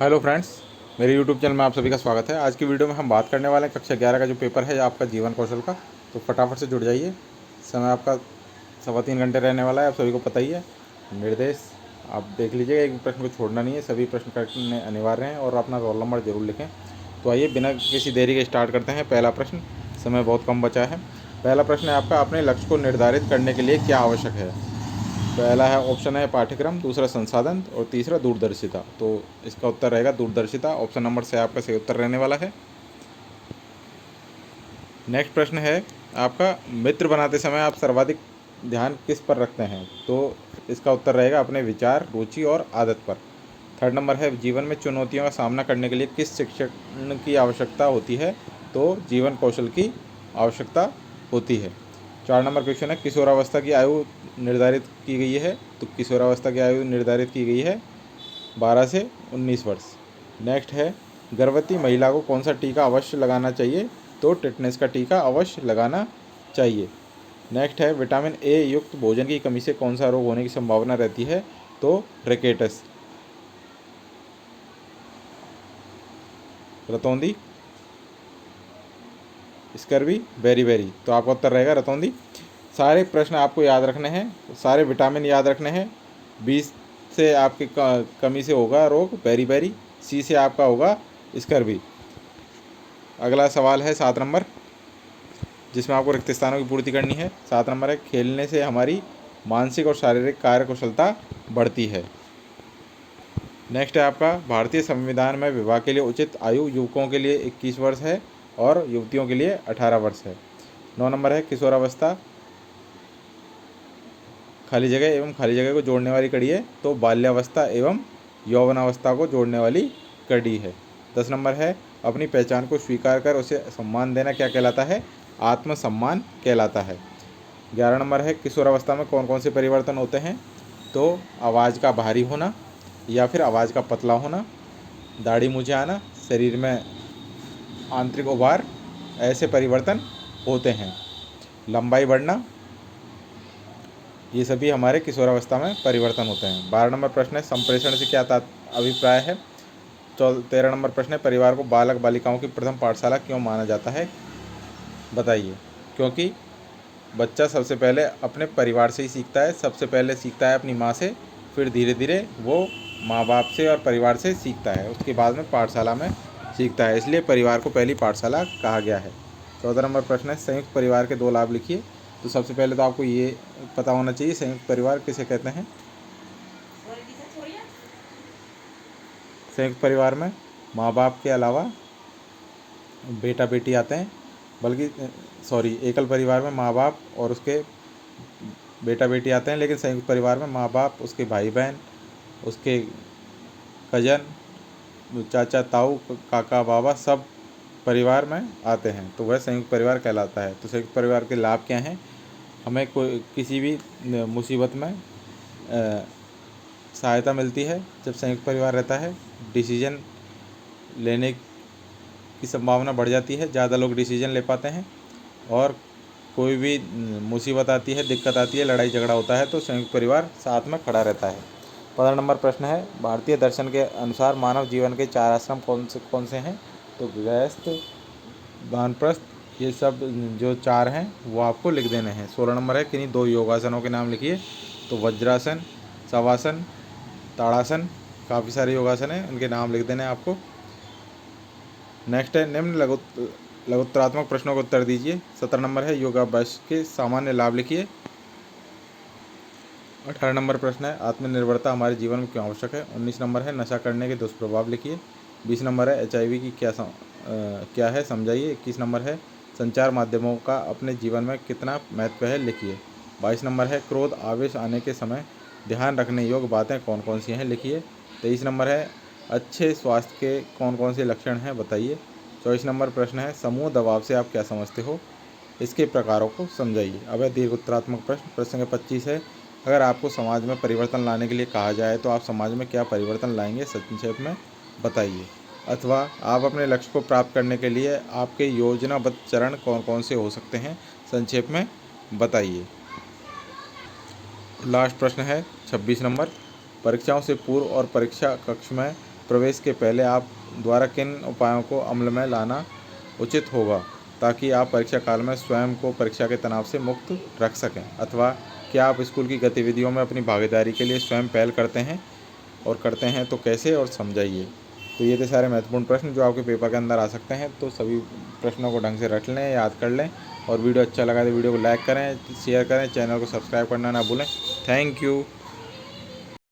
Hello friends, मेरे YouTube channel में आप सभी का स्वागत है। आज की वीडियो में हम बात करने वाले हैं कक्षा 11 का जो पेपर है आपका जीवन कौशल का। तो फटाफट से जुड़ जाइए। समय आपका 3.25 घंटे रहने वाला है, आप सभी को पता ही है। निर्देश आप देख लीजिएगा, एक भी प्रश्न को छोड़ना नहीं है, सभी प्रश्न करने अनिवार्य हैं और अपना रोल नंबर जरूर लिखें। तो आइए बिना किसी देरी के स्टार्ट करते हैं। पहला प्रश्न, समय बहुत कम बचा है। पहला प्रश्न है आपका, अपने लक्ष्य को निर्धारित करने के लिए क्या आवश्यक है। पहला है ऑप्शन है पाठ्यक्रम, दूसरा संसाधन और तीसरा दूरदर्शिता। तो इसका उत्तर रहेगा दूरदर्शिता। ऑप्शन नंबर से आपका सही उत्तर रहने वाला है। नेक्स्ट प्रश्न है आपका, मित्र बनाते समय आप सर्वाधिक ध्यान किस पर रखते हैं। तो इसका उत्तर रहेगा अपने विचार, रुचि और आदत पर। थर्ड नंबर है, जीवन में चुनौतियों का सामना करने के लिए किस शिक्षण की आवश्यकता होती है। तो जीवन कौशल की आवश्यकता होती है। 4 नंबर क्वेश्चन है, किशोरावस्था की आयु निर्धारित की गई है। तो किशोरावस्था की आयु निर्धारित की गई है 12 से 19 वर्ष। नेक्स्ट है, गर्भवती महिला को कौन सा टीका अवश्य लगाना चाहिए। तो टिटनेस का टीका अवश्य लगाना चाहिए। नेक्स्ट है, विटामिन ए युक्त भोजन की कमी से कौन सा रोग होने की संभावना रहती है। तो रिकेटस, रतौंधी, स्कर्वी, बेरी। तो आपका उत्तर रहेगा रतौंधी। सारे प्रश्न आपको याद रखने हैं, सारे विटामिन याद रखने हैं। 20 से आपकी कमी से होगा रोग बेरी। सी से आपका होगा स्कर्वी। अगला सवाल है 7 नंबर, जिसमें आपको रिक्त स्थानों की पूर्ति करनी है। 7 नंबर है, खेलने से हमारी मानसिक और शारीरिक कार्यकुशलता बढ़ती है। नेक्स्ट है आपका, भारतीय संविधान में विवाह के लिए उचित आयु युवकों के लिए 21 वर्ष है और युवतियों के लिए 18 वर्ष है। 9 नंबर है, किशोरावस्था खाली जगह एवं खाली जगह को जोड़ने वाली कड़ी है। तो बाल्यावस्था एवं यौवनावस्था को जोड़ने वाली कड़ी है। 10 नंबर है, अपनी पहचान को स्वीकार कर उसे सम्मान देना क्या कहलाता है। आत्मसम्मान कहलाता है। 11 नंबर है, किशोरावस्था में कौन कौन से परिवर्तन होते हैं। तो आवाज़ का भारी होना या फिर आवाज़ का पतला होना, दाढ़ी मूंछें आना, शरीर में आंतरिक उभार, ऐसे परिवर्तन होते हैं। लंबाई बढ़ना, ये सभी हमारे किशोरावस्था में परिवर्तन होते हैं। 12 नंबर प्रश्न है, संप्रेषण से क्या अभिप्राय है। 13 नंबर प्रश्न है, परिवार को बालक बालिकाओं की प्रथम पाठशाला क्यों माना जाता है, बताइए। क्योंकि बच्चा सबसे पहले अपने परिवार से ही सीखता है, सबसे पहले सीखता है अपनी माँ से, फिर धीरे धीरे वो माँ बाप से और परिवार से सीखता है, उसके बाद में पाठशाला में सीखता है, इसलिए परिवार को पहली पाठशाला कहा गया है। 14 नंबर प्रश्न है, संयुक्त परिवार के 2 लाभ लिखिए। तो सबसे पहले तो आपको ये पता होना चाहिए संयुक्त परिवार किसे कहते हैं। संयुक्त परिवार में माँ बाप के अलावा बेटा बेटी आते हैं, बल्कि एकल परिवार में माँ बाप और उसके बेटा बेटी आते हैं, लेकिन संयुक्त परिवार में माँ बाप, उसके भाई बहन, उसके कजन, चाचा ताऊ, काका बाबा सब परिवार में आते हैं, तो वह संयुक्त परिवार कहलाता है। तो संयुक्त परिवार के लाभ क्या हैं, हमें कोई किसी भी मुसीबत में सहायता मिलती है जब संयुक्त परिवार रहता है। डिसीजन लेने की संभावना बढ़ जाती है, ज़्यादा लोग डिसीजन ले पाते हैं, और कोई भी मुसीबत आती है, दिक्कत आती है, लड़ाई झगड़ा होता है, तो संयुक्त परिवार साथ में खड़ा रहता है। 15 नंबर प्रश्न है, भारतीय दर्शन के अनुसार मानव जीवन के 4 आश्रम कौन से हैं। तो गृहस्थ, वानप्रस्थ, ये सब जो 4 हैं वो आपको लिख देने हैं। 16 नंबर है, किन्हीं 2 योगासनों के नाम लिखिए। तो वज्रासन, शवासन, ताड़ासन, काफ़ी सारे योगासन हैं, उनके नाम लिख देने हैं आपको। नेक्स्ट है, निम्न लघुत्तरात्मक प्रश्नों का उत्तर दीजिए। 17 नंबर है, योगाभ्यास के सामान्य लाभ लिखिए। 18 नंबर प्रश्न है, आत्मनिर्भरता हमारे जीवन में क्यों आवश्यक है। 19 नंबर है, नशा करने के दुष्प्रभाव लिखिए। 20 नंबर है, HIV की क्या है समझाइए। 21 नंबर है, संचार माध्यमों का अपने जीवन में कितना महत्व है लिखिए। 22 नंबर है, क्रोध आवेश आने के समय ध्यान रखने योग्य बातें कौन कौन सी हैं लिखिए। 23 नंबर है, अच्छे स्वास्थ्य के कौन कौन से लक्षण हैं बताइए। 24 नंबर प्रश्न है, समूह दबाव से आप क्या समझते हो, इसके प्रकारों को समझाइए। अब है दीर्घ उत्तरात्मक प्रश्न। प्रश्न संख्या 25 है, अगर आपको समाज में परिवर्तन लाने के लिए कहा जाए तो आप समाज में क्या परिवर्तन लाएंगे, संक्षेप में बताइए। अथवा आप अपने लक्ष्य को प्राप्त करने के लिए आपके योजनाबद्ध चरण कौन कौन से हो सकते हैं, संक्षेप में बताइए। लास्ट प्रश्न है 26 नंबर, परीक्षाओं से पूर्व और परीक्षा कक्ष में प्रवेश के पहले आप द्वारा किन उपायों को अमल में लाना उचित होगा ताकि आप परीक्षा काल में स्वयं को परीक्षा के तनाव से मुक्त रख सकें? अथवा क्या आप स्कूल की गतिविधियों में अपनी भागीदारी के लिए स्वयं पहल करते हैं, और करते हैं तो कैसे, और समझाइए। तो ये थे सारे महत्वपूर्ण प्रश्न जो आपके पेपर के अंदर आ सकते हैं। तो सभी प्रश्नों को ढंग से रट लें, याद कर लें, और वीडियो अच्छा लगा तो वीडियो को लाइक करें, शेयर करें, चैनल को सब्सक्राइब करना ना भूलें। Thank you.